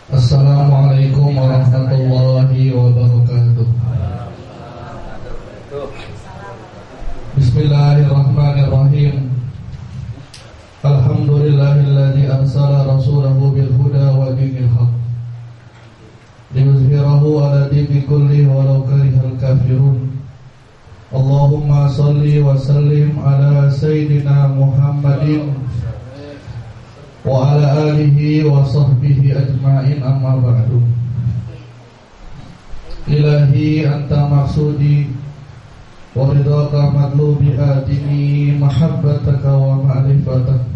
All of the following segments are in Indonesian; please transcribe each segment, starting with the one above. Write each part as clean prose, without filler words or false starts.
Assalamualaikum warahmatullahi wabarakatuh. Bismillahirrahmanirrahim. Alhamdulillahilladzi arsala rasulahu bil huda wa dinil haq liyuzhirahu ala dini kulli walau karihal kafirun. Allahumma salli wa sallim ala sayyidina Muhammadin wa ala alihi wa sahbihi ajma'in, amma ba'du. Ilahi anta maksudi wa ridhaka madlubi adini mahabbataka wa ma'rifatak.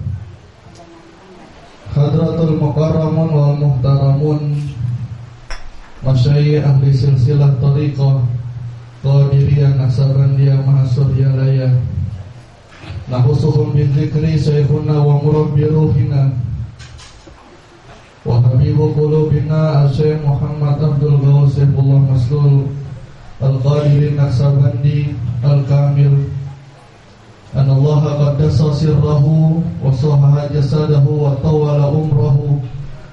Hadratul mukarramun wal muhtaramun masyayikh ahli silsilah tariqah Qadiriyah Naksabandiyah Mahasuryalaya, nahusuhum bidzikri syekhuna wa murabbi ruhina wa habibu qulubina Syekh Muhammad Abdul Ghaus Saifullah Maslul Al-Qadiri Naksabandi Al-Kamil, anallaha qaddasa sirrahu wa sahaha jasadahu wa tawala umrahu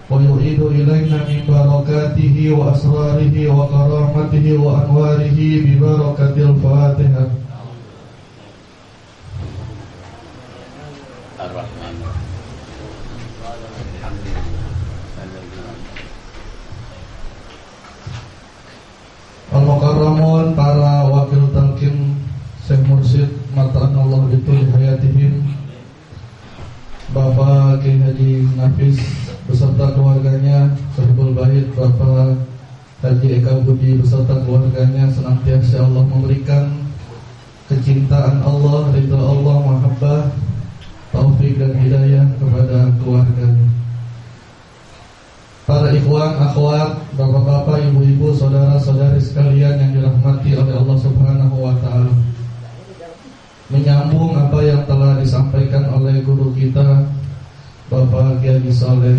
wa yu'idu ilayna min barakatihi wa asrarihi wa karamatihi wa anwarihi bi barakatil Fatihah. Al-Mukarramun, para wakil talqin Syekh Mursyid mata'anallahu bitul hayatihim, Bapak Kiai Haji Nafis beserta keluarganya, Sahibul Bait Bapak Haji Eka Budi beserta keluarganya, senantiasa Allah memberikan kecintaan Allah, ridha Allah, mahabbah, taufik dan hidayah kepada keluarganya. Para ikhwan, akhwat, bapak-bapak, ibu-ibu, saudara-saudari sekalian yang dirahmati oleh Allah Subhanahu wa ta'ala, menyambung apa yang telah disampaikan oleh guru kita Bapak Kiai Saleh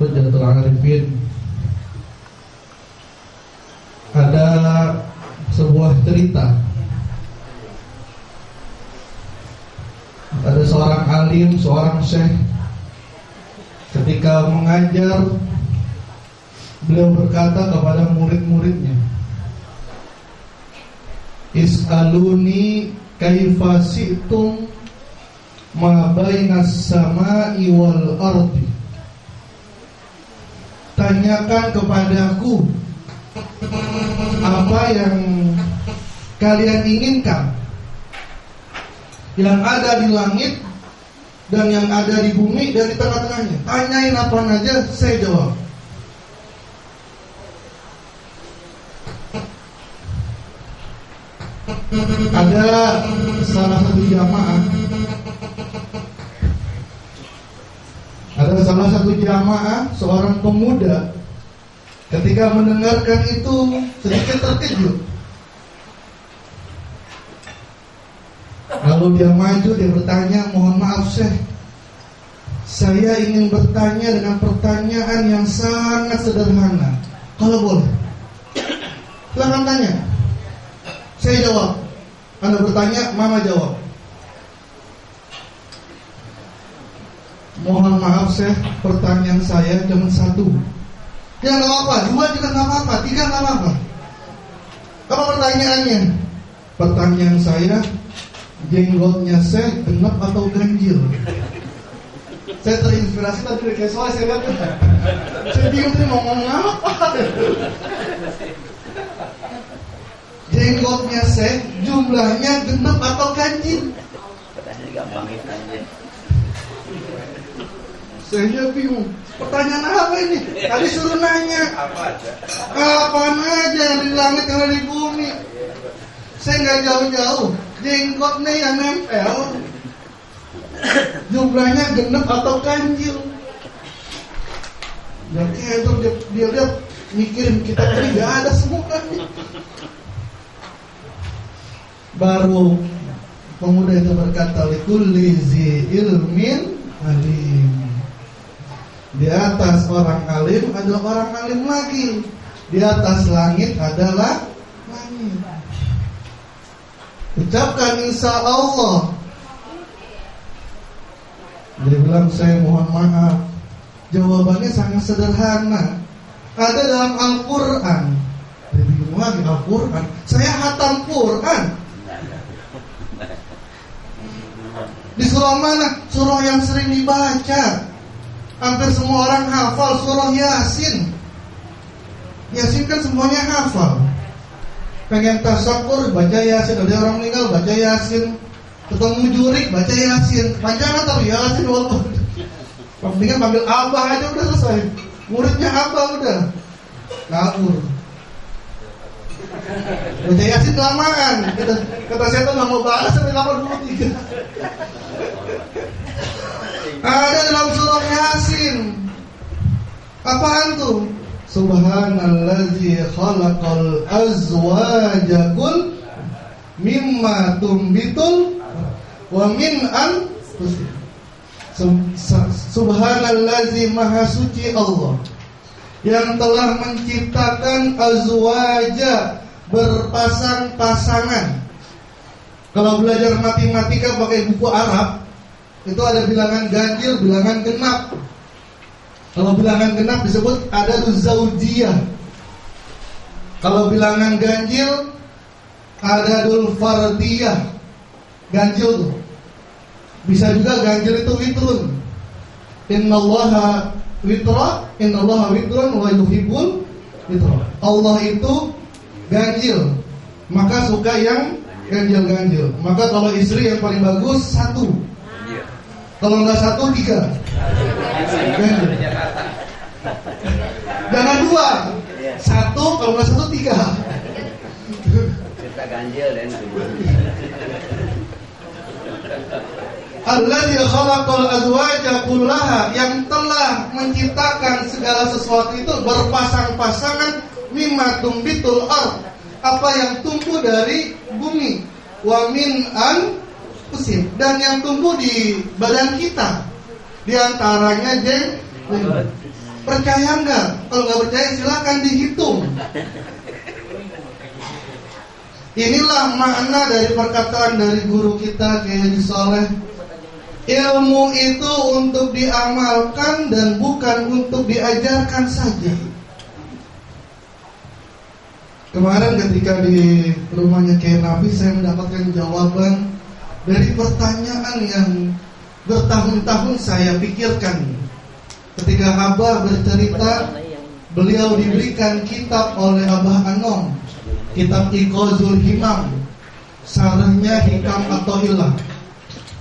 Hujjatul Arifin, ada sebuah cerita. Ada seorang alim, seorang syekh, ketika mengajar, beliau berkata kepada murid-muridnya, is'aluni kaifa si'tum ma bainas sama'i wal ardi. Tanyakan kepadaku apa yang kalian inginkan, yang ada di langit dan yang ada di bumi dan di tengah-tengahnya. Tanyain apa aja, saya jawab. Ada salah satu jamaah, seorang pemuda, ketika mendengarkan itu sedikit terkejut. Lalu dia maju, dia bertanya, mohon maaf Syekh, saya ingin bertanya dengan pertanyaan yang sangat sederhana, kalau boleh. Silakan tanya. Saya jawab. Anda bertanya, Mama jawab. Mohon maaf Syekh, pertanyaan saya cuma satu. Ya nggak apa-apa, dua juga nggak apa-apa, tiga nggak apa-apa. Apa pertanyaannya? Pertanyaan saya, jenggotnya Syekh genap atau ganjil? Saya terinspirasi tadi dari kayak soalnya saya lihat, saya bingung tadi mau ngomong apa. Jenggotnya Syekh jumlahnya genap atau ganjil? Saya bingung. Pertanyaan apa ini? Tadi suruh nanya. Apaan aja yang di langit, yang di bumi. Saya nggak jauh-jauh. Jenggotnya yang nempel, jumlahnya genap atau ganjil? Dan itu dia lihat mikirin kita ini nggak ada semua nih. Baru pemuda itu berkata, likulli zi ilmin alim. Di atas orang alim ada orang alim lagi. Di atas langit adalah langit. Ucapkan insya Allah. Dia bilang, saya mohon maaf, Jawabannya sangat sederhana. Ada dalam Al-Quran. Bingung lagi Al-Quran. Saya hatam Quran. Di surah mana? Surah yang sering dibaca. Hampir semua orang hafal surah Yasin. Yasin kan semuanya hafal. Pengen tasyakur baca Yasin. Ada orang meninggal baca Yasin. Ketemu jurik baca Yasin. Panjangan tapi Yasin walaupun mendingan panggil Abah aja udah selesai. Muridnya Abah udah ngawur. Baca Yasin kelamaan. Kata saya tuh gak mau balas sampai 83. Ada dalam surah Yasin. Apaan tuh? Subhanallazi khalaqal azwaja kull mimma tumbitul wa min anfusihim. Subhanallazi maha suci Allah yang telah menciptakan azwaja, berpasang-pasangan. Kalau belajar matematika pakai buku Arab, itu ada bilangan ganjil, bilangan genap. Kalau bilangan genap disebut adaduz zaujiyah. Kalau bilangan ganjil adadul fardiyah. Ganjil tuh. Bisa juga ganjil itu witrun. Innallaha witra, innallaha witrun wa yuhibbul witra. Allah itu ganjil, maka suka yang ganjil-ganjil. Maka kalau istri yang paling bagus 1. Kalau enggak 1, 3. Ganjil. Jangan 2. 1, kalau enggak 1, 3. Kita ganjil dan Alladzi khalaqal azwaja kullaha, yang telah menciptakan segala sesuatu itu berpasang-pasangan, mimma tumbitul ard, apa yang tumbuh dari bumi, wa min anfusihim, dan yang tumbuh di badan kita, di antaranya jenggot. Percaya enggak? Kalau enggak percaya silakan dihitung. Inilah makna dari perkataan dari guru kita Kiai Haji Soleh. Ilmu itu untuk diamalkan dan bukan untuk diajarkan saja. Kemarin ketika di rumahnya Kiai Nafi, saya mendapatkan jawaban dari pertanyaan yang bertahun-tahun saya pikirkan. Ketika Abah bercerita, beliau diberikan kitab oleh Abah Anom, kitab Iqazul Himam, sarahnya Hikam atau Ilah.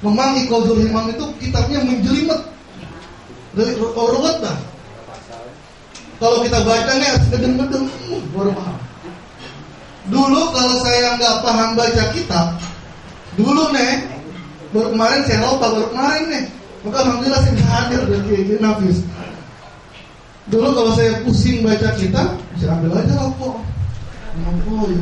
Memang Iqazul Himam itu kitabnya menjelimet, dari ruwet lah. Kalau kita baca nih harus ngedeng-ngedeng, baru paham. Dulu kalau saya nggak paham baca kitab, dulu nih, baru kemarin saya lupa, baru kemarin nih, maka alhamdulillah saya bisa hadir dari Nafis. Dulu kalau saya pusing baca kitab, bisa ambil aja rokok. Oh ya.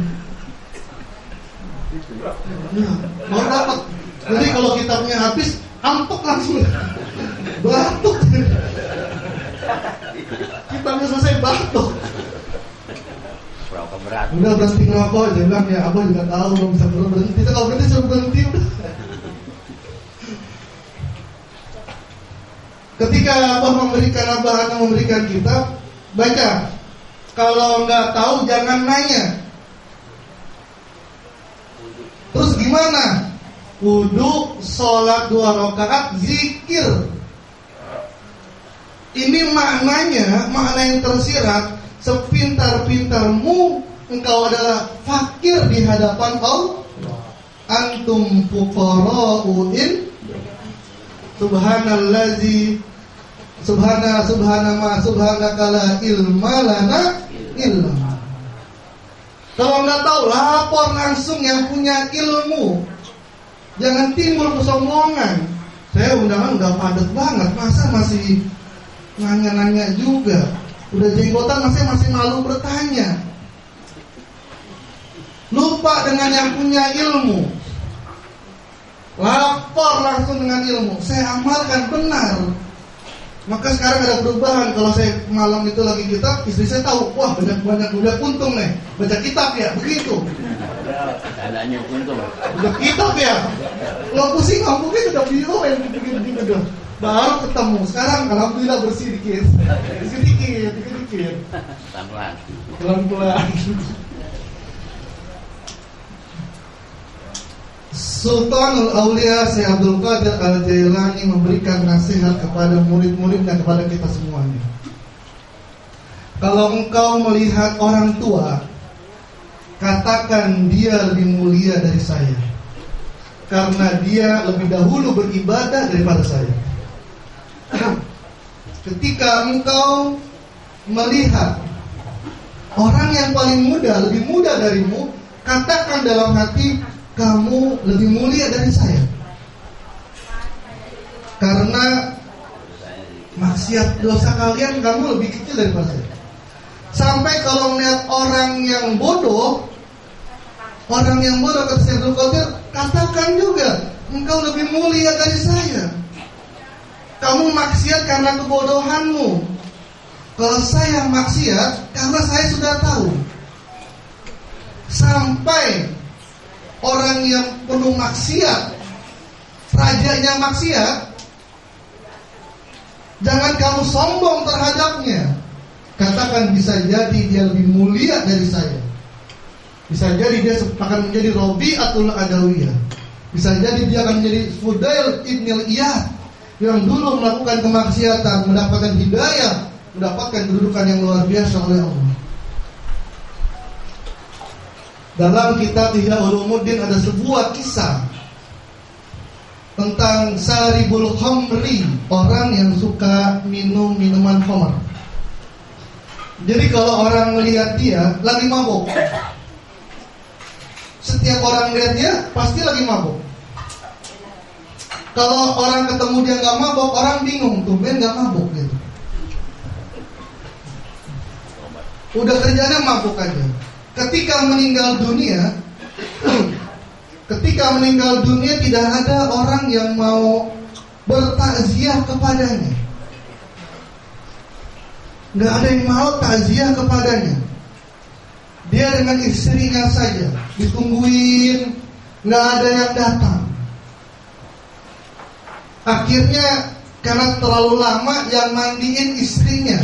Ya, baru dapat. Jadi kalau kitabnya habis, ampuk langsung, batuk. Kitabnya selesai batuk. Udah berhenti ngerokok, dia bilang ya abah juga tahu belum bisa berhenti. Kalau berhenti suruh berhenti udah. Ketika abah memberikan kitab, baca. Kalau nggak tahu jangan nanya. Terus gimana? Wudu, sholat 2 rakaat, zikir. Ini maknanya, makna yang tersirat. Sepintar-pintarmu, engkau adalah fakir di hadapan Allah. Antum fuqara'u in subhanallazi subhanaka la ilma lana illa. Kalau nggak tahu, lapor langsung yang punya ilmu. Jangan timbul kesombongan. Saya undangan udah padat banget, masa masih nanya-nanya juga. Udah jenggotan masih malu bertanya. Lupa dengan yang punya ilmu. Lapor langsung dengan ilmu. Saya amalkan benar. Maka sekarang ada perubahan. Kalau saya malam itu lagi kitab, istri saya tahu, wah banyak udah puntung nih, baca kitab ya, begitu. Adanya puntung. Udah kitab ya. Kalau pusing mungkin udah video yang begini udah. Baru ketemu. Sekarang alhamdulillah bersih dikit. Dikit. Pelan-pelan. Sultanul Aulia Syekh Abdul Qadir Al-Jailani memberikan nasihat kepada murid-murid dan kepada kita semuanya. Kalau engkau melihat orang tua, katakan dia lebih mulia dari saya, karena dia lebih dahulu beribadah daripada saya. Ketika engkau melihat orang yang paling muda, lebih muda darimu, katakan dalam hati, kamu lebih mulia dari saya, karena maksiat dosa kalian kamu lebih kecil daripada saya. Sampai kalau melihat orang yang bodoh kata Syekh Abdul Qadir, katakan juga engkau lebih mulia dari saya. Kamu maksiat karena kebodohanmu, kalau saya maksiat karena saya sudah tahu. Sampai orang yang penuh maksiat, rajanya maksiat, jangan kamu sombong terhadapnya. Katakan bisa jadi dia lebih mulia dari saya. Bisa jadi dia akan menjadi Rabi'atul Adawiyah. Bisa jadi dia akan menjadi Fudail Ibn Iyad yang dulu melakukan kemaksiatan, mendapatkan hidayah, mendapatkan kedudukan yang luar biasa oleh Allah. Dalam kitab Ihya Ulumuddin ada sebuah kisah tentang Saribul Khamri, orang yang suka minum minuman khamr. Jadi kalau orang melihat dia lagi mabuk, setiap orang melihat dia pasti lagi mabuk. Kalau orang ketemu dia nggak mabuk, orang bingung, tumben nggak mabuk gitu. Udah kerjanya mabuk aja. Ketika meninggal dunia tidak ada orang yang mau bertakziah kepadanya. Nggak ada yang mau takziah kepadanya. Dia dengan istrinya saja ditungguin, nggak ada yang datang. Akhirnya karena terlalu lama yang mandiin istrinya,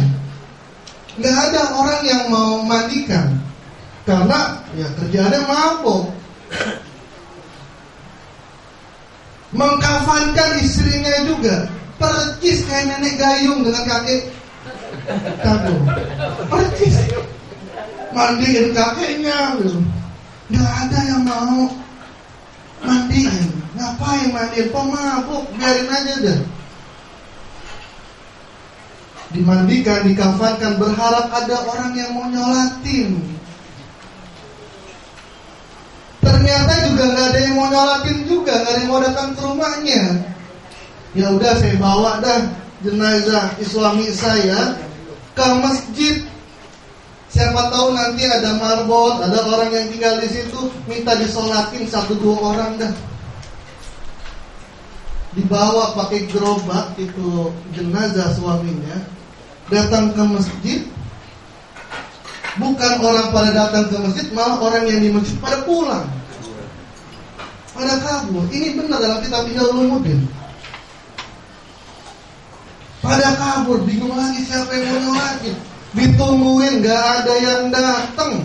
nggak ada orang yang mau mandikan. Karena ya kerjaannya mabuk. Mengkafankan istrinya juga, percis kayak nenek gayung dengan kakek kagum. Percis mandiin kakeknya gitu. Gak ada yang mau mandiin. Ngapain mandiin? Pemabuk, biarin aja deh. Dimandikan, dikafankan, berharap ada orang yang mau nyolatin. Ternyata juga nggak ada yang mau nyolatin juga, nggak ada yang mau datang ke rumahnya. Ya udah saya bawa dah jenazah suami saya ke masjid. Siapa tahu nanti ada marbot, ada orang yang tinggal di situ, minta disolatin 1-2 orang dah. Dibawa pakai gerobak itu jenazah suaminya, datang ke masjid. Bukan orang pada datang ke masjid, malah orang yang di masjid pada pulang, pada kabur. Ini benar dalam kitab Ihya Ulumuddin. Pada kabur, bingung lagi siapa yang mau nyolatin. Ditungguin, gak ada yang datang.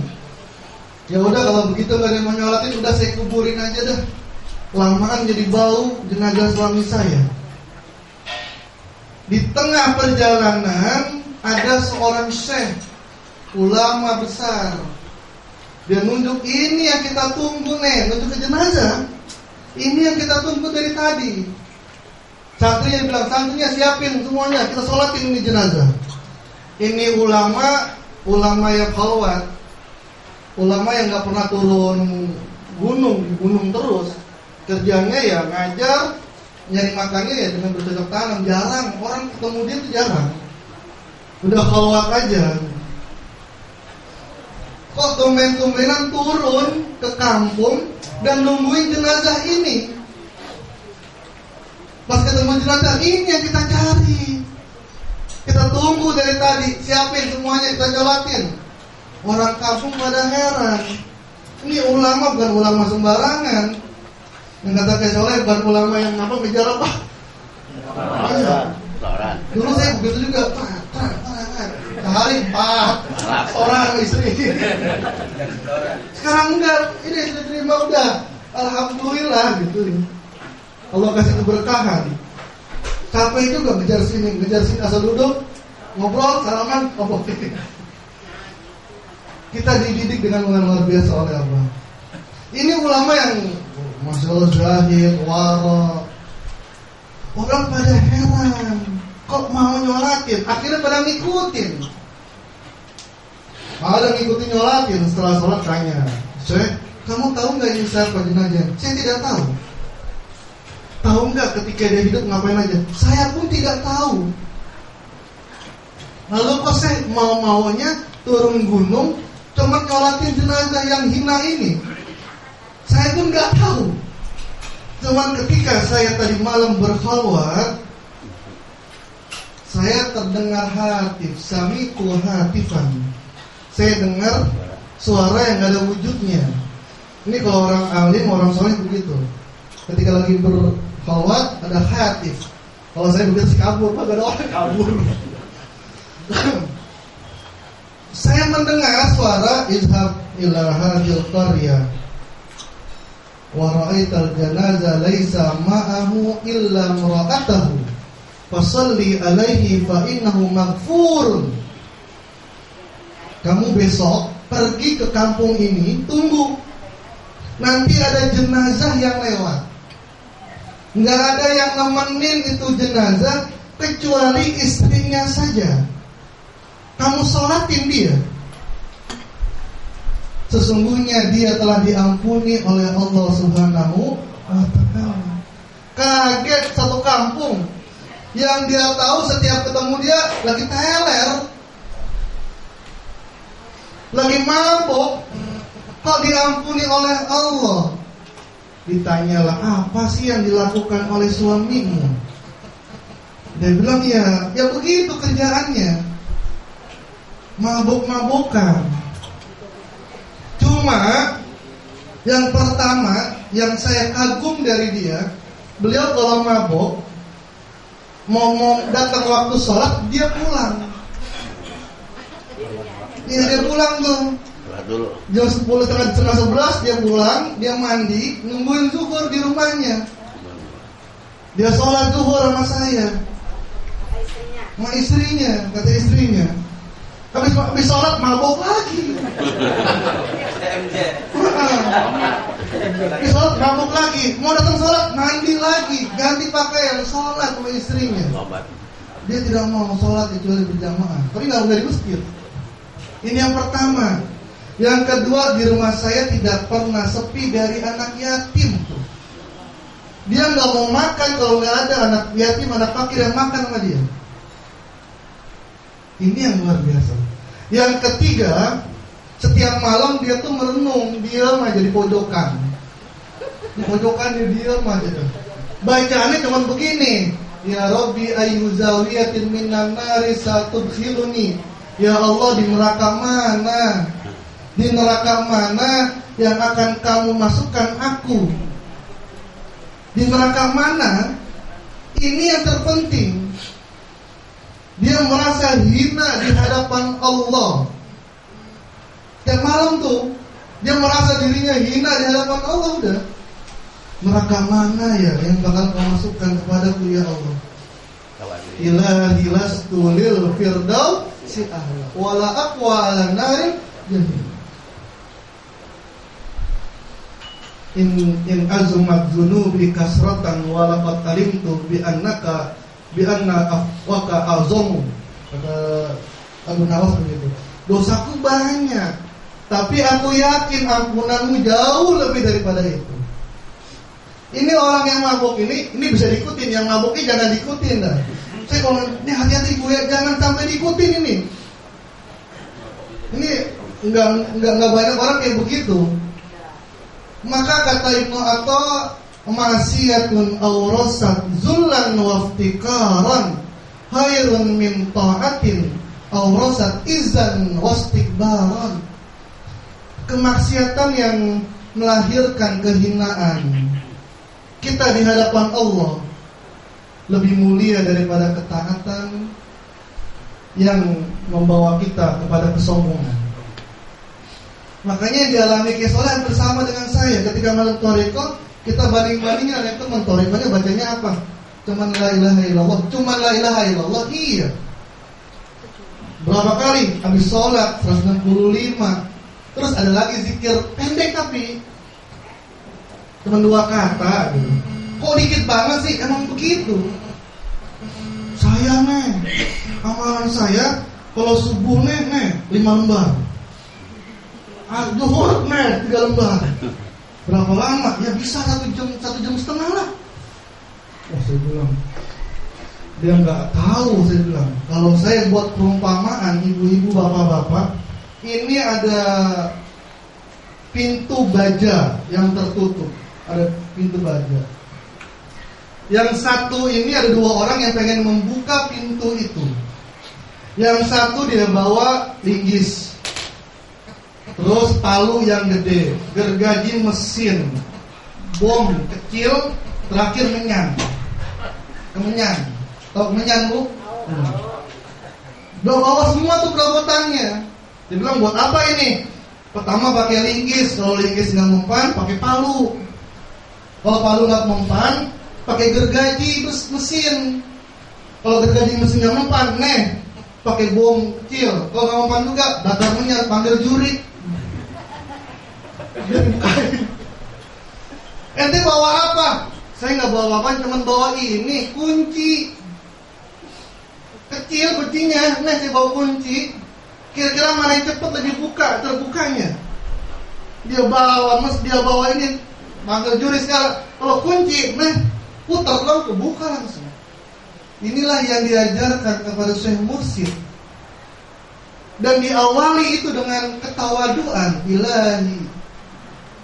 Ya udah kalau begitu gak ada yang mau nyolatin, udah saya kuburin aja dah. Lamaan jadi bau jenazah suami saya. Di tengah perjalanan ada seorang syekh, ulama besar. Dia nunjuk, ini yang kita tunggu nih, nunjuk ke jenazah. Ini yang kita tunggu dari tadi. Santrinya bilang, santrinya siapin semuanya, kita sholatin ini jenazah. Ini ulama yang khalwat, ulama yang gak pernah turun gunung, di gunung terus. Kerjanya ya ngajar, nyari makannya ya dengan bercocok tanam. Jarang, orang ketemu dia itu jarang. Udah khalwat aja. Kok tumben-tumbenan turun ke kampung dan nungguin jenazah ini. Pas ketemu jenazah ini yang kita cari, kita tunggu dari tadi, siapin semuanya, kita jolatin. Orang kampung pada heran. Ini ulama bukan ulama sembarangan. Yang kata kayak Soleh bukan ulama yang ngejar apa? Orang. Dulu saya begitu juga. Sehari 4 orang istri. Sekarang enggak, ini sudah terima udah. Alhamdulillah gitu. Allah kasih keberkahan. Capek juga ngejar sini asal duduk, ngobrol, salaman, oke. Kita dididik dengan luar biasa oleh Allah. Ini ulama yang Masya Allah zahid, wara. Orang pada heran, kok mau nyolatin? Akhirnya pada ngikutin. Ada ngikutin nyolatin. Setelah sholat tanya, Syekh, kamu tahu nggak ini siapa jenazah? Saya tidak tahu. Tahu nggak ketika dia hidup ngapain aja? Saya pun tidak tahu. Lalu kok saya mau-maunya turun gunung cuma nyolatin jenazah yang hina ini? Saya pun nggak tahu. Cuman ketika saya tadi malam berkhalwat, saya terdengar hatif, sami'tu hatifan. Saya dengar suara yang gak ada wujudnya. Ini kalau orang alim, orang soleh begitu. Ketika lagi berkhalwat ada hatif. Kalau saya begitu kabur, gak ada orang kabur. Saya mendengar suara izhab ila hadil qaryah wa ra'aital janaza laisa ma'ahu illa mura'atahu fasalli alaihi fa innahu maghfurun. Kamu besok pergi ke kampung ini, tunggu. Nanti ada jenazah yang lewat. Nggak ada yang nemenin itu jenazah kecuali istrinya saja. Kamu sholatin dia. Sesungguhnya dia telah diampuni oleh Allah Subhanahu wa ta'ala. Kaget satu kampung. Yang dia tahu setiap ketemu dia lagi teler, lagi mabuk, kok diampuni oleh Allah. Ditanyalah, apa sih yang dilakukan oleh suamimu? Dia bilang, ya begitu kerjaannya, mabuk-mabukan. Cuma yang pertama yang saya kagum dari dia, beliau kalau mabuk mau datang waktu sholat dia pulang. Dia pulang tuh. Jam 10 setengah 11 dia pulang, dia mandi, nungguin zuhur di rumahnya. Dia sholat zuhur sama saya, sama istrinya, kata istrinya. Habis sholat mabuk lagi. Habis sholat mabuk lagi. Mau datang sholat mandi lagi, ganti pakaian, sholat sama istrinya. Dia tidak mau sholat kecuali berjamaah, tapi nggak di masjid. Ini yang pertama. Yang kedua, di rumah saya tidak pernah sepi dari anak yatim. Dia nggak mau makan kalau nggak ada anak yatim, anak fakir yang makan sama dia. Ini yang luar biasa. Yang ketiga, setiap malam dia tuh merenung, diam aja di pojokan. Di pojokan dia diam aja. Bacaannya cuma begini, ya Rabbi ayyuzawiyatin minan nari satudkhiluni. Ya Allah, di neraka mana? Di neraka mana yang akan kamu masukkan aku? Di neraka mana? Ini yang terpenting. Dia merasa hina di hadapan Allah. Tiap malam tuh dia merasa dirinya hina di hadapan Allah. Udah, neraka mana ya yang bakal kau masukkan kepadaku ya Allah? Ilahi lastu lil firdausi a'la wala aqwa 'ala nari jahim. In azumat dzunubi kasratan wa laqad alimtu bi anna afwaka azamu. Kata Abu Nawas begitu. Dosaku banyak, tapi aku yakin ampunanmu jauh lebih daripada itu. Ini orang yang mabuk ini bisa diikutin, yang mabuk ini jangan diikutin dah. Saya kalau ini hati-hati gue, jangan sampai diikutin ini. Ini enggak banyak orang kayak begitu. Maka kata Ibnu Atha, ma'siyatun awrasat zullan waftikaran khairun min ta'atin awrasat izzan wastikbaran. Kemaksiatan yang melahirkan kehinaan kita di hadapan Allah lebih mulia daripada ketaatan yang membawa kita kepada kesombongan. Makanya yang dialami kesolehan bersama dengan saya ketika malam Thariqah, kita banding-bandingin ada teman Thariqahnya bacanya apa? Cuman la ilaha illallah, cuman la ilaha illallah. Iya. Berapa kali habis sholat 165. Terus ada lagi zikir pendek tapi cuma 2 kata gitu. Kok dikit banget sih? Emang begitu. Saya amalan saya kalau subuh 5 lembar. Zuhur 3 lembar. Berapa lama? Ya bisa 1 jam setengah lah. Oh, saya bilang dia nggak tahu. Saya bilang kalau saya buat perumpamaan, ibu-ibu, bapak-bapak, ini ada pintu baja yang tertutup. Ada pintu baja. Yang satu ini ada 2 orang yang pengen membuka pintu itu. Yang satu dia bawa linggis, terus palu yang gede, gergaji mesin, bom kecil, terakhir menyan. Tahu menyan, Bu? Udah bawa semua tuh perabotannya. Dia bilang, buat apa ini? Pertama pakai linggis, kalau linggis nggak mempan, pakai palu. Kalau palu nggak mempan, pakai gergaji mesin. Kalau gergaji mesin nggak mempan, pakai bom kecil. Kalau nggak mempan juga, bakar minyak, panggil jurik. Ente bawa apa? Saya nggak bawa apa, cuma bawa ini kunci kecil kuncinya. Saya bawa kunci. Kira-kira mana yang cepat lebih terbukanya? Dia bawa ini, panggil jurik sekarang. Kalau kunci, putar doang kebuka langsung. Inilah yang diajarkan kepada Syekh Mursyid. Dan diawali itu dengan ketawaduan. Ilahi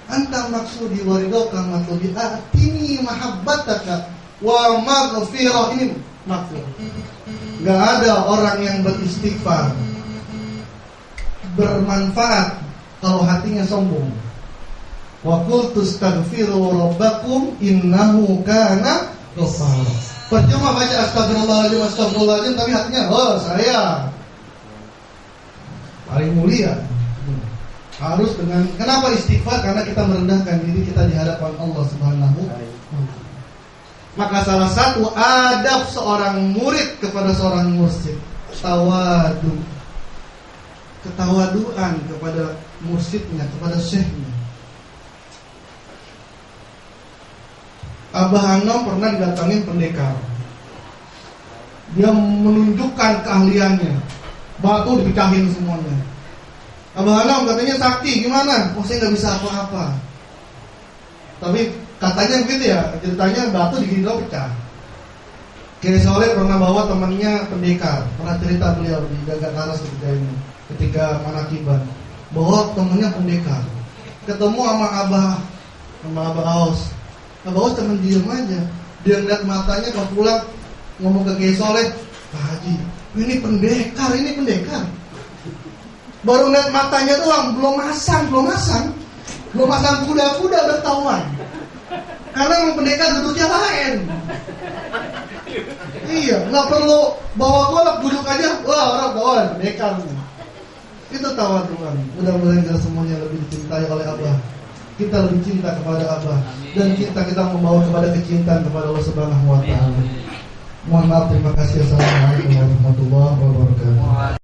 anta maksudi waridaka matlubi atini mahabbataka wa maghfirah. Ini maksud. Gak ada orang yang beristighfar bermanfaat kalau hatinya sombong. Wa qultu astaghfiru rabbakum innahu kana ghafara. Percuma baca astagfirullahaladzim tapi hatinya saya paling mulia. Harus dengan, kenapa istighfar? Karena kita merendahkan diri kita di hadapan Allah Subhanahu wa ta'ala. Maka salah satu adab seorang murid kepada seorang mursyid, ketawaduan kepada mursyidnya, kepada syekhnya. Abah Hanom pernah didatangin pendekar. Dia menunjukkan keahliannya. Batu dipecahin semuanya. Abah Hanom katanya sakti, gimana? Oh, saya gak bisa apa-apa. Tapi katanya begitu ya, ceritanya batu digigit pecah. Kiai Soleh pernah bawa temannya pendekar. Pernah cerita beliau di Gagak Karas ketika manakiban, bawa temannya pendekar. Ketemu sama Abah Aus. Abah Aus temen diem aja. Dia ngeliat matanya, kalau pulang ngomong ke Kiai Soleh, Pak Haji, ini pendekar. Baru ngeliat matanya doang, belum masang kuda-kuda udah ketahuan. Karena memang pendekar duduknya lain. Iya, nggak perlu bawa golok, duduk aja. Wah, orang bawa pendekar. Itu tawaduan. Mudah-mudahan kita semuanya lebih dicintai oleh Abah. Kita lebih cinta kepada Abah, dan kita membawa kepada kecintaan kepada Allah Subhanahu wa ta'ala. Mohon maaf, terima kasih. Assalamualaikum warahmatullahi wabarakatuh.